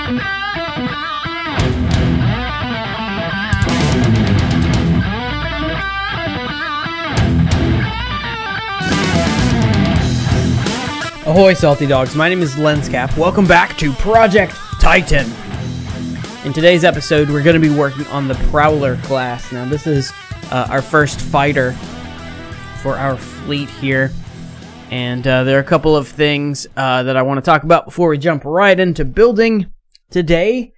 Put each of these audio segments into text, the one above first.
Ahoy, Salty Dogs. My name is Lenscap. Welcome back to Project Titan. In today's episode, we're going to be working on the Prowler Class. Now, this is our first fighter for our fleet here. And there are a couple of things that I want to talk about before we jump right into building today.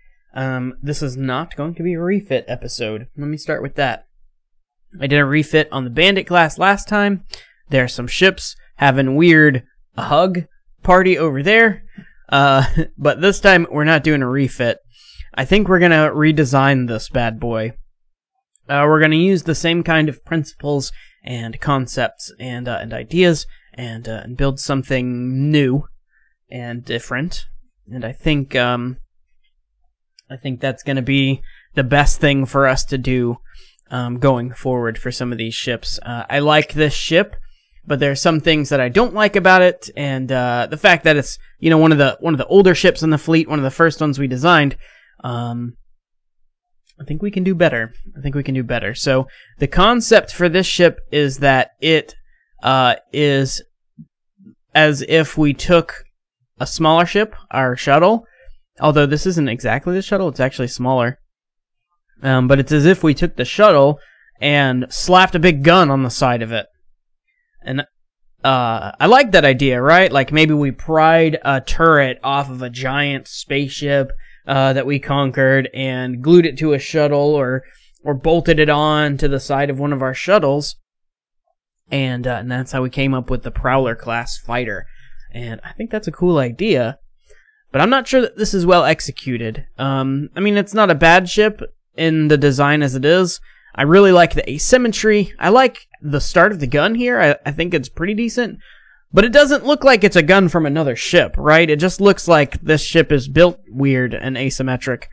This is not going to be a refit episode. Let me start with that. I did a refit on the Bandit class last time. There are some ships having weird hug party over there. But this time, we're not doing a refit. I think we're going to redesign this bad boy. We're going to use the same kind of principles and concepts and ideas and build something new and different. And I think that's going to be the best thing for us to do going forward for some of these ships. I like this ship, but there are some things that I don't like about it, and the fact that it's one of the older ships in the fleet, one of the first ones we designed. I think we can do better. So the concept for this ship is that it is as if we took a smaller ship, our shuttle, although this isn't exactly the shuttle, it's actually smaller. But it's as if we took the shuttle and slapped a big gun on the side of it. And I like that idea, right? Like maybe we pried a turret off of a giant spaceship that we conquered and glued it to a shuttle or bolted it on to the side of one of our shuttles. And that's how we came up with the Prowler Class fighter. And I think that's a cool idea. But I'm not sure that this is well executed. I mean, it's not a bad ship in the design as it is. I really like the asymmetry. I like the start of the gun here. I think it's pretty decent. But it doesn't look like it's a gun from another ship, right? It just looks like this ship is built weird and asymmetric.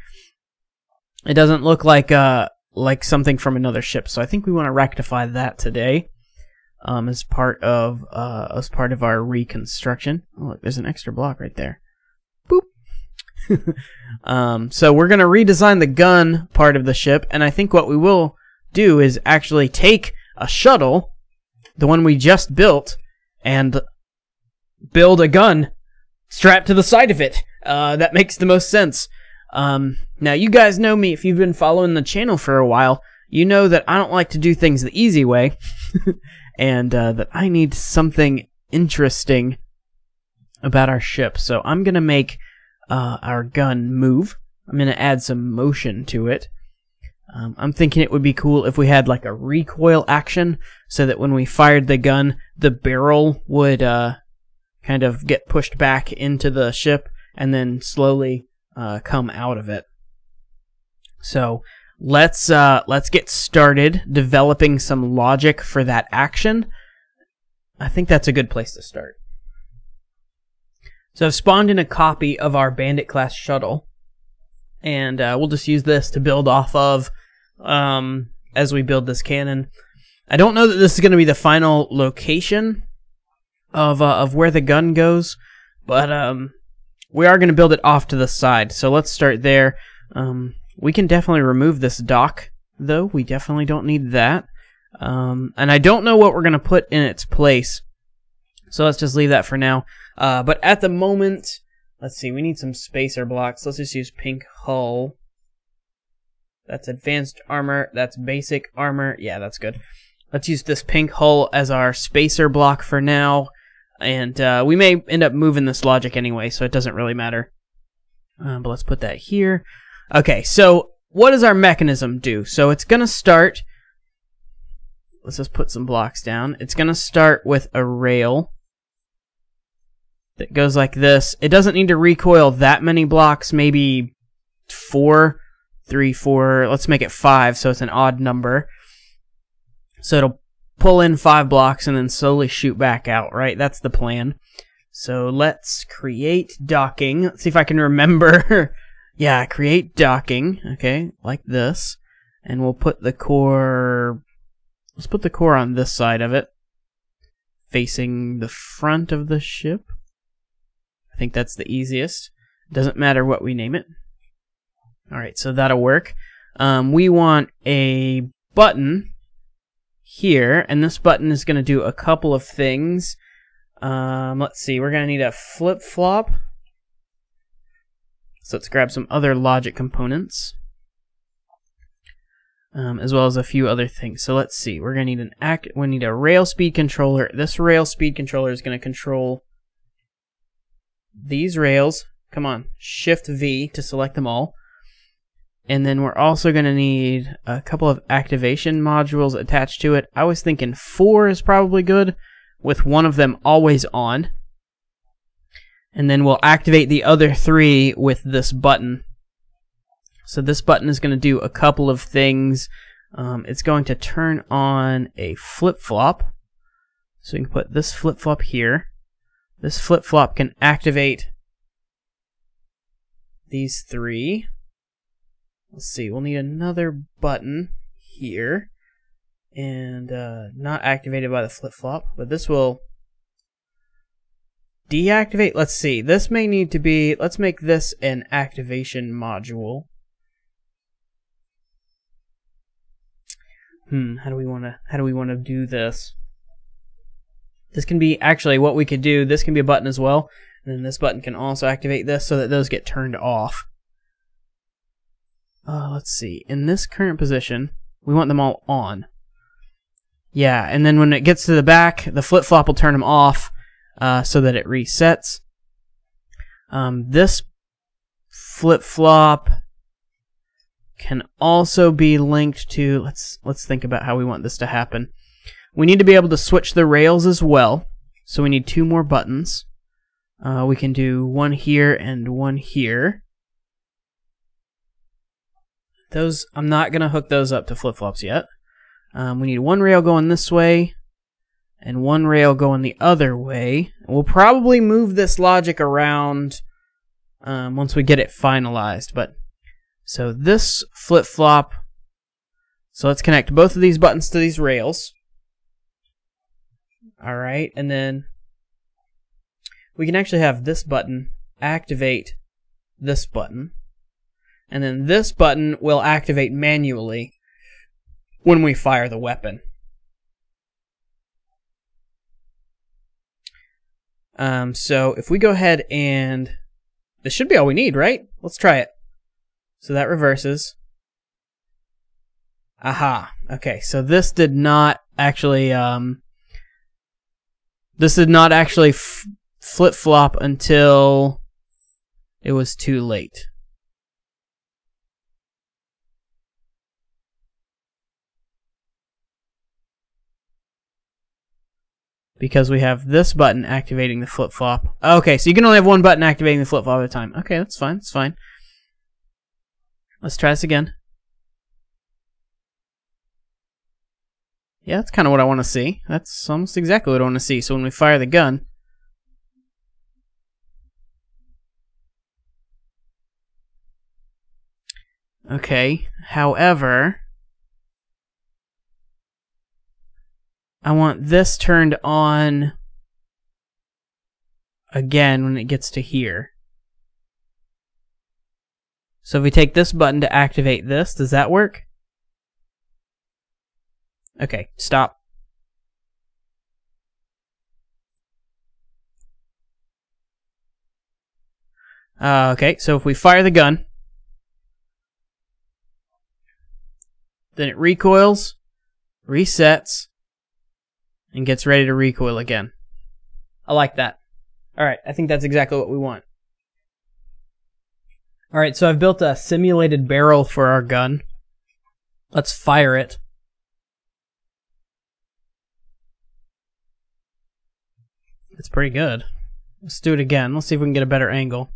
It doesn't look like something from another ship. So I think we want to rectify that today as part of our reconstruction. Oh, look, there's an extra block right there. Boop. So we're going to redesign the gun part of the ship, and I think what we will do is actually take a shuttle, the one we just built, and build a gun strapped to the side of it. That makes the most sense. Now, you guys know me. If you've been following the channel for a while, you know that I don't like to do things the easy way, and that I need something interesting about our ship. So I'm going to make our gun move. I'm going to add some motion to it. I'm thinking it would be cool if we had like a recoil action so that when we fired the gun, the barrel would kind of get pushed back into the ship and then slowly come out of it. So let's get started developing some logic for that action. I think that's a good place to start. So I've spawned in a copy of our Bandit class shuttle, and we'll just use this to build off of as we build this cannon. I don't know that this is going to be the final location of where the gun goes, but we are going to build it off to the side. So let's start there. We can definitely remove this dock, though. We definitely don't need that. And I don't know what we're going to put in its place, so let's just leave that for now. But at the moment, let's see, we need some spacer blocks. Let's just use pink hull. That's advanced armor. That's basic armor. Yeah, that's good. Let's use this pink hull as our spacer block for now. And we may end up moving this logic anyway, so it doesn't really matter. But let's put that here. Okay, so what does our mechanism do? So it's going to start... Let's just put some blocks down. It's going to start with a rail that goes like this. It doesn't need to recoil that many blocks, maybe 4, 3, 4. Let's make it 5 so it's an odd number. So it'll pull in 5 blocks and then slowly shoot back out, right? That's the plan. So let's create docking. Let's see if I can remember. Yeah, create docking. Okay, like this. And we'll put the core... Let's put the core on this side of it, facing the front of the ship. I think that's the easiest. Doesn't matter what we name it. Alright, so that'll work. We want a button here, and this button is going to do a couple of things. Let's see, we're going to need a flip-flop. So let's grab some other logic components, as well as a few other things. So let's see, we're going to need we need a rail speed controller. This rail speed controller is going to control these rails. Come on, Shift V to select them all. And then we're also going to need a couple of activation modules attached to it. I was thinking 4 is probably good, with one of them always on. And then we'll activate the other 3 with this button. So this button is going to do a couple of things. It's going to turn on a flip-flop. So you can put this flip-flop here. This flip-flop can activate these 3. Let's see, we'll need another button here. And not activated by the flip-flop, but this will deactivate. Let's see, this may need to be, let's make this an activation module. How do we want to do this? This can be, actually what we could do, this can be a button as well, and then this button can also activate this so that those get turned off. Let's see, in this current position, we want them all on. Yeah, and then when it gets to the back, the flip-flop will turn them off so that it resets. This flip-flop can also be linked to, let's think about how we want this to happen. We need to be able to switch the rails as well, so we need 2 more buttons. We can do one here and one here. Those, I'm not going to hook those up to flip-flops yet. We need one rail going this way and one rail going the other way. We'll probably move this logic around once we get it finalized. But so this flip-flop, so let's connect both of these buttons to these rails. Alright, and then we can actually have this button activate this button. And then this button will activate manually when we fire the weapon. So if we go ahead and, this should be all we need, right? Let's try it. So that reverses. Aha. Okay, so this did not actually flip-flop until it was too late. Because we have this button activating the flip-flop. Okay, so you can only have one button activating the flip-flop at a time. Okay, that's fine, that's fine. Let's try this again. Yeah, that's kind of what I want to see. That's almost exactly what I want to see. So when we fire the gun, okay, however, I want this turned on again when it gets to here. So if we take this button to activate this, does that work? Okay, stop. Okay, so if we fire the gun, then it recoils, resets, and gets ready to recoil again. I like that. Alright, I think that's exactly what we want. Alright, so I've built a simulated barrel for our gun. Let's fire it. It's pretty good. Let's do it again. Let's see if we can get a better angle.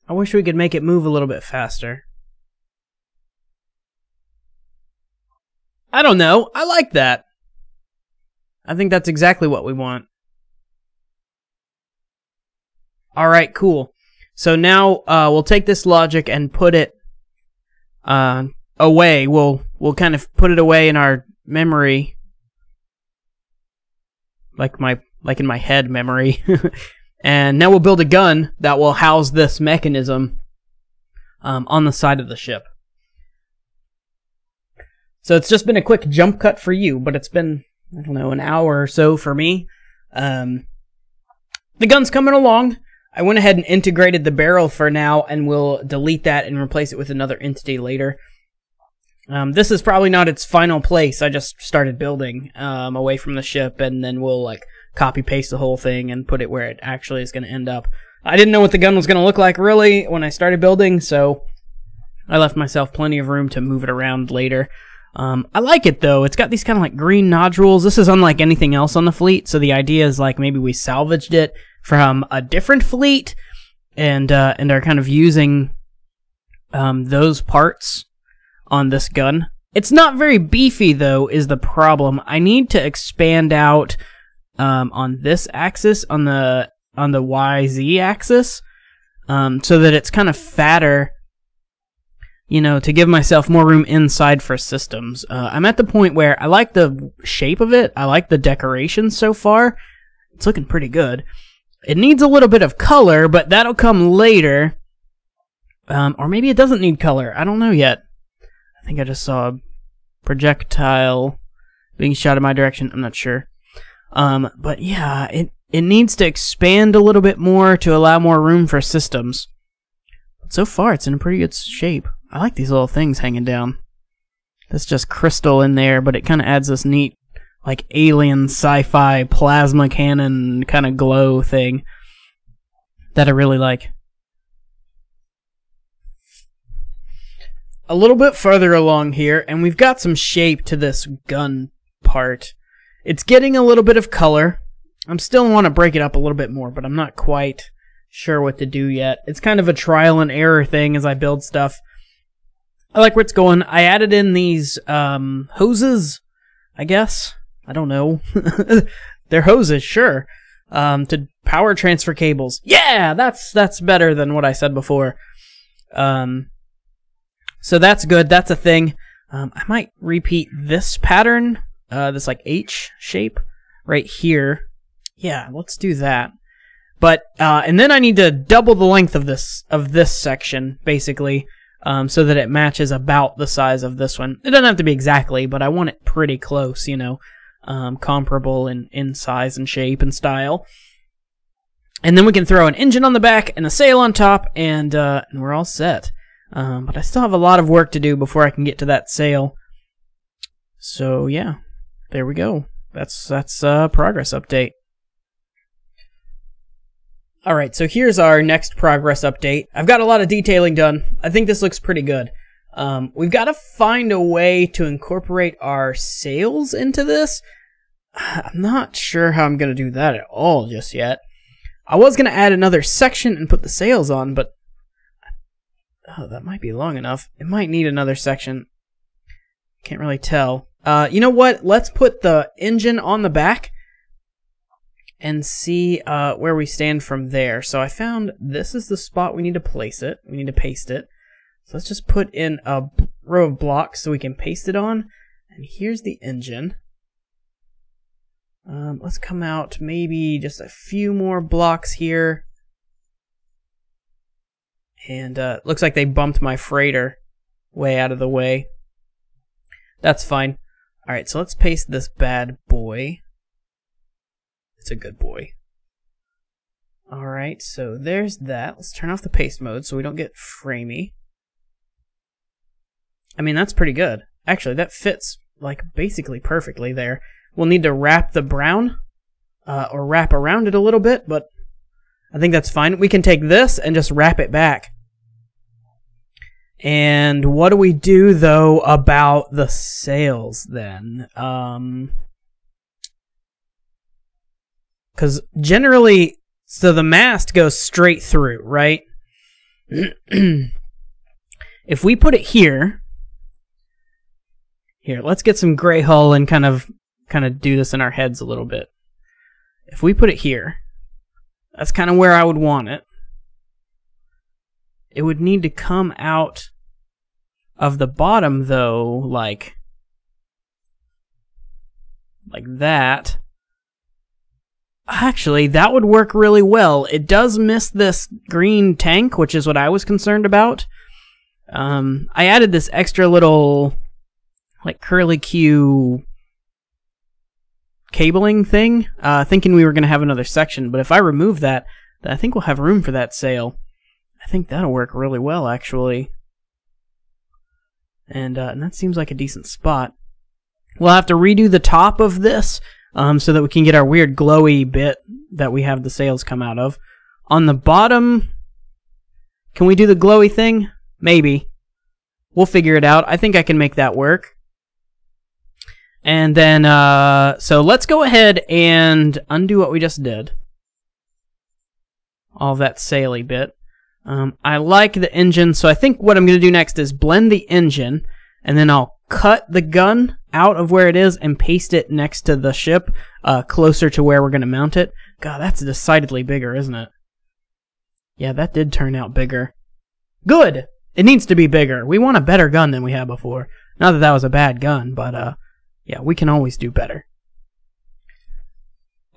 I wish we could make it move a little bit faster. I don't know. I like that. I think that's exactly what we want. Alright, cool. So now we'll take this logic and put it away. We'll kind of put it away in our memory. Like my like in my head memory. And now we'll build a gun that will house this mechanism on the side of the ship. So it's just been a quick jump cut for you, but it's been, I don't know, an hour or so for me. The gun's coming along. I went ahead and integrated the barrel for now, and we'll delete that and replace it with another entity later. This is probably not its final place. I just started building away from the ship, and then we'll like copy paste the whole thing and put it where it actually is going to end up. I didn't know what the gun was going to look like really when I started building, so I left myself plenty of room to move it around later. I like it though. It's got these kind of like green nodules. This is unlike anything else on the fleet, so the idea is like maybe we salvaged it from a different fleet and are kind of using those parts on this gun. It's not very beefy though, is the problem. I need to expand out on this axis, on the YZ axis, so that it's kind of fatter, you know, to give myself more room inside for systems. I'm at the point where I like the shape of it. I like the decoration so far. It's looking pretty good. It needs a little bit of color, but that'll come later. Or maybe it doesn't need color. I don't know yet. I think I just saw a projectile being shot in my direction. I'm not sure. But yeah, it needs to expand a little bit more to allow more room for systems. But so far, it's in a pretty good shape. I like these little things hanging down. That's just crystal in there, but it kind of adds this neat, like, alien sci-fi plasma cannon kind of glow thing that I really like. A little bit further along here, and we've got some shape to this gun part. It's getting a little bit of color. I'm still want to break it up a little bit more, but I'm not quite sure what to do yet. It's kind of a trial and error thing as I build stuff. I like where it's going. I added in these hoses, I guess. I don't know. They're hoses, sure. To power transfer cables. Yeah, that's better than what I said before. So that's good. That's a thing. I might repeat this pattern, this like H shape right here. Yeah, let's do that. But and then I need to double the length of this section basically, so that it matches about the size of this one. It doesn't have to be exactly, but I want it pretty close, you know, comparable in size and shape and style. And then we can throw an engine on the back and a sail on top, and we're all set. But I still have a lot of work to do before I can get to that sail. So yeah, there we go. That's a progress update. Alright, so here's our next progress update. I've got a lot of detailing done. I think this looks pretty good. We've got to find a way to incorporate our sails into this. I'm not sure how I'm going to do that at all just yet. I was going to add another section and put the sails on, but oh, that might be long enough. It might need another section. Can't really tell. You know what? Let's put the engine on the back and see where we stand from there. So I found this is the spot we need to place it. We need to paste it. So let's just put in a row of blocks so we can paste it on. And here's the engine. Let's come out maybe just a few more blocks here. And looks like they bumped my freighter way out of the way. That's fine. Alright, so let's paste this bad boy. It's a good boy. Alright, so there's that. Let's turn off the paste mode so we don't get framey. I mean, that's pretty good. Actually, that fits like basically perfectly there. We'll need to wrap the brown or wrap around it a little bit, but I think that's fine. We can take this and just wrap it back. And what do we do, though, about the sails, then? Because generally, so the mast goes straight through, right? If we put it here, let's get some gray hull and kind of do this in our heads a little bit. If we put it here, that's kind of where I would want it. It would need to come out of the bottom, though, like that. Actually, that would work really well. It does miss this green tank, which is what I was concerned about. I added this extra little, like, curly Q cabling thing, thinking we were going to have another section. But if I remove that, then I think we'll have room for that sail. I think that'll work really well, actually. And that seems like a decent spot. We'll have to redo the top of this so that we can get our weird glowy bit that we have the sails come out of. On the bottom, can we do the glowy thing? Maybe. We'll figure it out. I think I can make that work. And then, so let's go ahead and undo what we just did. All that saily bit. I like the engine, so I think what I'm going to do next is blend the engine, and then I'll cut the gun out of where it is and paste it next to the ship, closer to where we're going to mount it. God, that's decidedly bigger, isn't it? Yeah, that did turn out bigger. Good! It needs to be bigger. We want a better gun than we had before. Not that that was a bad gun, but yeah, we can always do better.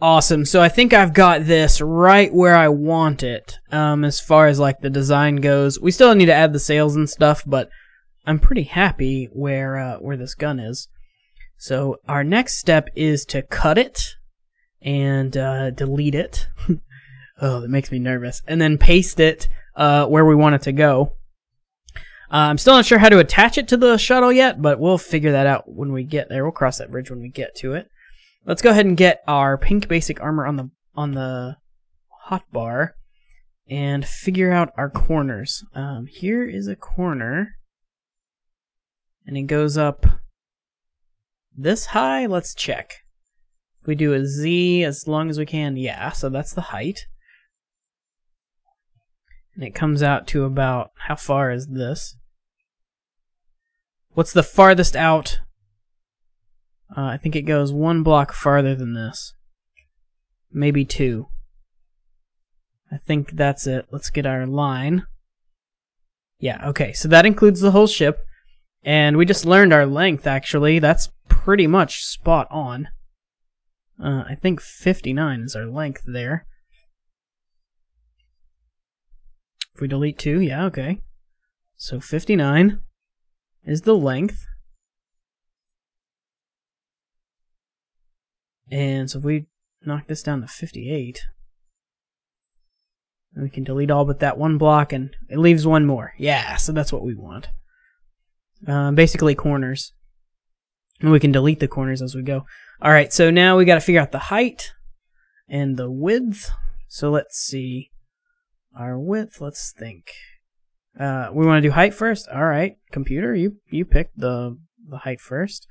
Awesome, so I think I've got this right where I want it, as far as like the design goes. We still need to add the sails and stuff, but I'm pretty happy where this gun is. So our next step is to cut it and delete it. Oh, that makes me nervous. And then paste it where we want it to go. I'm still not sure how to attach it to the shuttle yet, but we'll figure that out when we get there. We'll cross that bridge when we get to it. Let's go ahead and get our pink basic armor on the hotbar and figure out our corners. Here is a corner, and it goes up this high. Let's check. If we do a Z as long as we can, yeah, so that's the height. And it comes out to about, how far is this? What's the farthest out? I think it goes 1 block farther than this. Maybe 2. I think that's it. Let's get our line. Yeah, okay, so that includes the whole ship. And we just learned our length, actually. That's pretty much spot on. I think 59 is our length there. If we delete 2, yeah, okay. So 59 is the length. And so if we knock this down to 58, then we can delete all but that 1 block, and it leaves 1 more. Yeah, so that's what we want. Basically corners. And we can delete the corners as we go. Alright, so now we got to figure out the height and the width. So let's see. Our width, let's think. We want to do height first? Alright, computer, you picked the height first.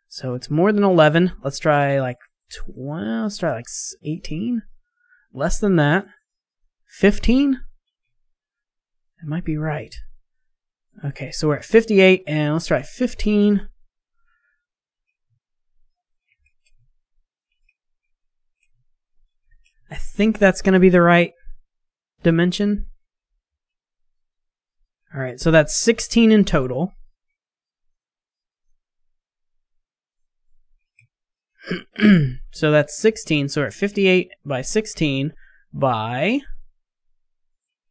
So it's more than 11. Let's try like 18. Less than that. 15? It might be right. Okay, so we're at 58, and let's try 15. I think that's going to be the right dimension. Alright, so that's 16 in total. So that's 16, so we're at 58 by 16 by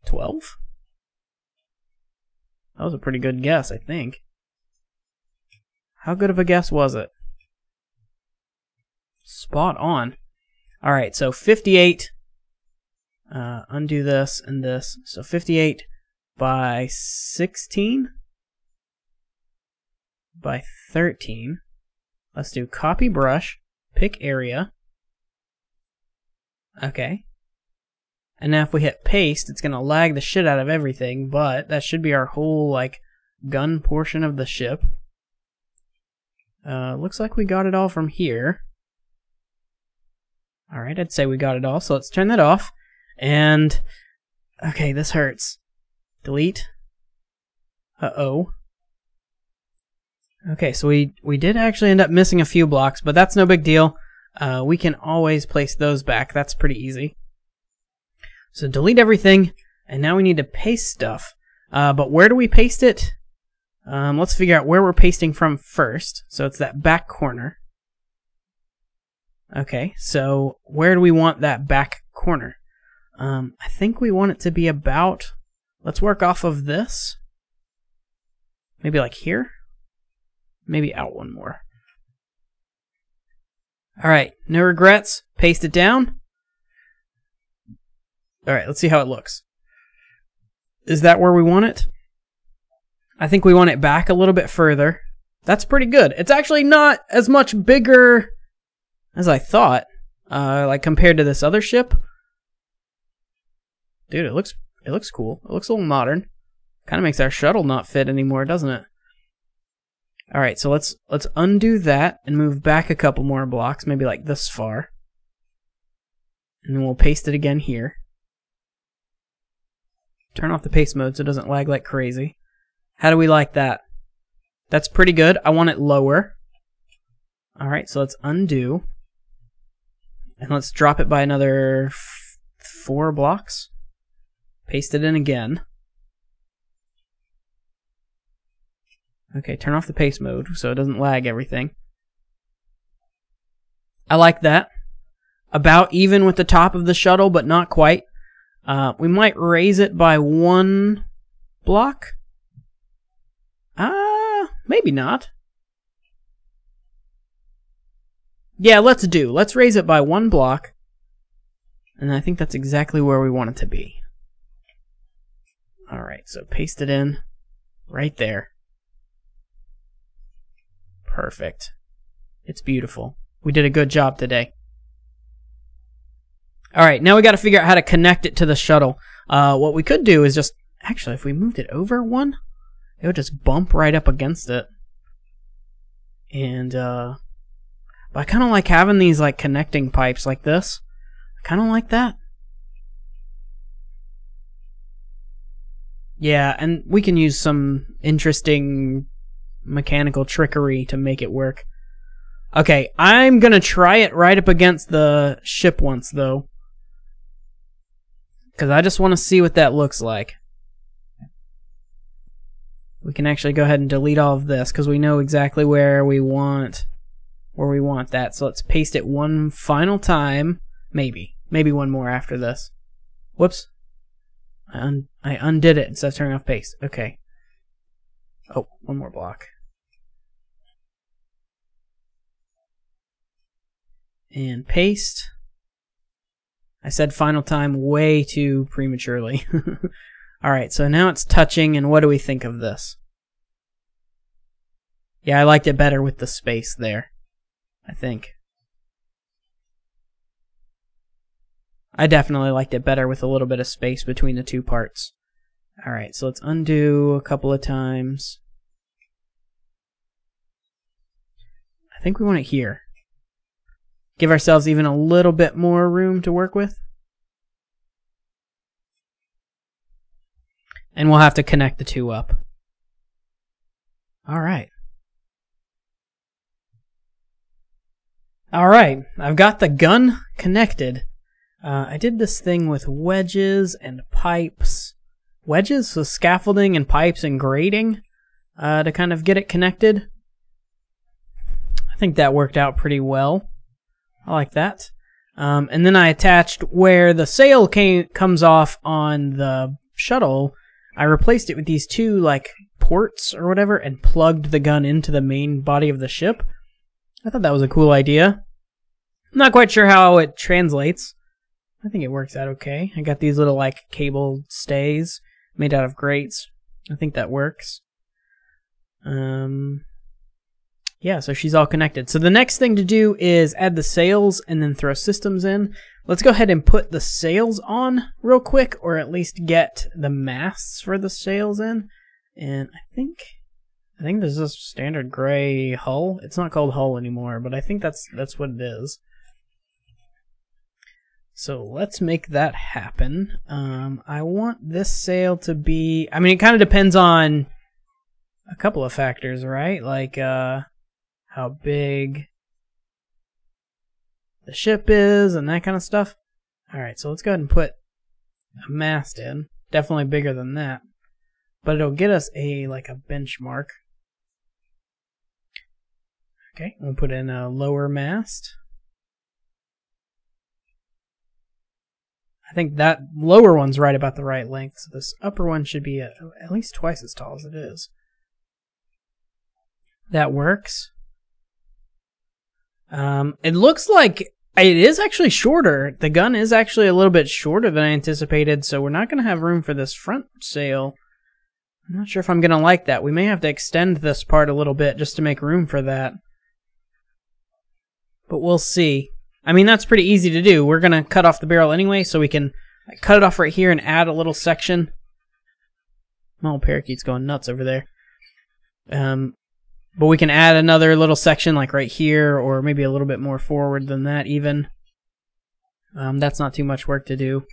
12? That was a pretty good guess, I think. How good of a guess was it? Spot on. Alright, so 58, undo this and this, so 58 by 16 by 13. Let's do copy brush, pick area. Okay. And now if we hit paste, it's going to lag the shit out of everything, but that should be our whole, like, gun portion of the ship. Looks like we got it all from here. Alright, I'd say we got it all, so let's turn that off. And, okay, this hurts. Delete. Uh-oh. Okay, so we did actually end up missing a few blocks, but that's no big deal. We can always place those back. That's pretty easy. So delete everything, and now we need to paste stuff. But where do we paste it? Let's figure out where we're pasting from first. So it's that back corner. Okay, so where do we want that back corner? I think we want it to be about, let's work off of this. Maybe like here? Maybe out one more. Alright, no regrets. Paste it down. Alright, let's see how it looks. Is that where we want it? I think we want it back a little bit further. That's pretty good. It's actually not as much bigger as I thought, like compared to this other ship. Dude, it looks cool. It looks a little modern. Kind of makes our shuttle not fit anymore, doesn't it? All right, so let's undo that and move back a couple more blocks, maybe like this far. And then we'll paste it again here. Turn off the paste mode so it doesn't lag like crazy. How do we like that? That's pretty good. I want it lower. All right, so let's undo. And let's drop it by another 4 blocks. Paste it in again. Okay, turn off the paste mode so it doesn't lag everything. I like that. About even with the top of the shuttle, but not quite. We might raise it by 1 block. Maybe not. Yeah, let's raise it by 1 block. And I think that's exactly where we want it to be. Alright, so paste it in right there. Perfect. It's beautiful. We did a good job today. Alright, now we got to figure out how to connect it to the shuttle. What we could do is just, actually, if we moved it over 1, it would just bump right up against it. And, but I kind of like having these, like, connecting pipes like this. I kind of like that. Yeah, and we can use some interesting mechanical trickery to make it work. Okay, I'm gonna try it right up against the ship once, though. Because I just want to see what that looks like. We can actually go ahead and delete all of this because we know exactly where we want that. So let's paste it 1 final time. Maybe 1 more after this. Whoops. I undid it instead of turning off paste. Okay. Oh, 1 more block. And paste. I said final time way too prematurely. Alright, so now it's touching, and what do we think of this? Yeah, I liked it better with the space there, I think. I definitely liked it better with a little bit of space between the 2 parts. Alright, so let's undo a couple of times. I think we want it here. Give ourselves even a little bit more room to work with. And we'll have to connect the 2 up. Alright. Alright, I've got the gun connected. I did this thing with wedges and pipes. Wedges, so scaffolding and pipes and grating to kind of get it connected. I think that worked out pretty well. I like that. And then I attached where the sail comes off on the shuttle. I replaced it with these 2 like ports or whatever and plugged the gun into the main body of the ship. I thought that was a cool idea. I'm not quite sure how it translates. I think it works out okay. I got these little like cable stays made out of grates. I think that works. Yeah, so she's all connected. So the next thing to do is add the sails and then throw systems in. Let's go ahead and put the sails on real quick, or at least get the masts for the sails in. And I think this is a standard gray hull. It's not called hull anymore, but I think that's what it is. So let's make that happen. I want this sail to be, I mean, it kind of depends on a couple of factors, right? Like how big the ship is and that kind of stuff. Alright, so let's go ahead and put a mast in. Definitely bigger than that. But it'll get us a benchmark. Okay, we'll put in a lower mast. I think that lower one's right about the right length, so this upper one should be at least twice as tall as it is. That works. It looks like it is actually shorter. The gun is actually a little bit shorter than I anticipated, so we're not going to have room for this front sail. I'm not sure if I'm going to like that. We may have to extend this part a little bit just to make room for that. But we'll see. I mean, that's pretty easy to do. We're going to cut off the barrel anyway, so we can cut it off right here and add a little section. My old parakeet's going nuts over there. But we can add another little section like right here, or maybe a little bit more forward than that even. That's not too much work to do.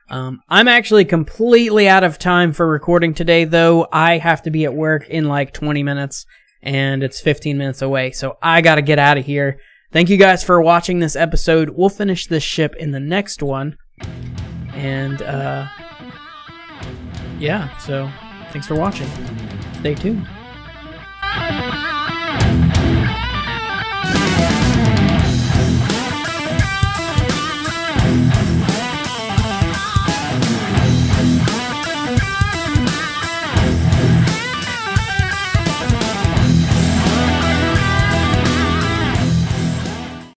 I'm actually completely out of time for recording today, though. I have to be at work in like 20 minutes, and it's 15 minutes away, so I gotta get out of here. Thank you guys for watching this episode. We'll finish this ship in the next one. And, yeah, so thanks for watching. Stay tuned.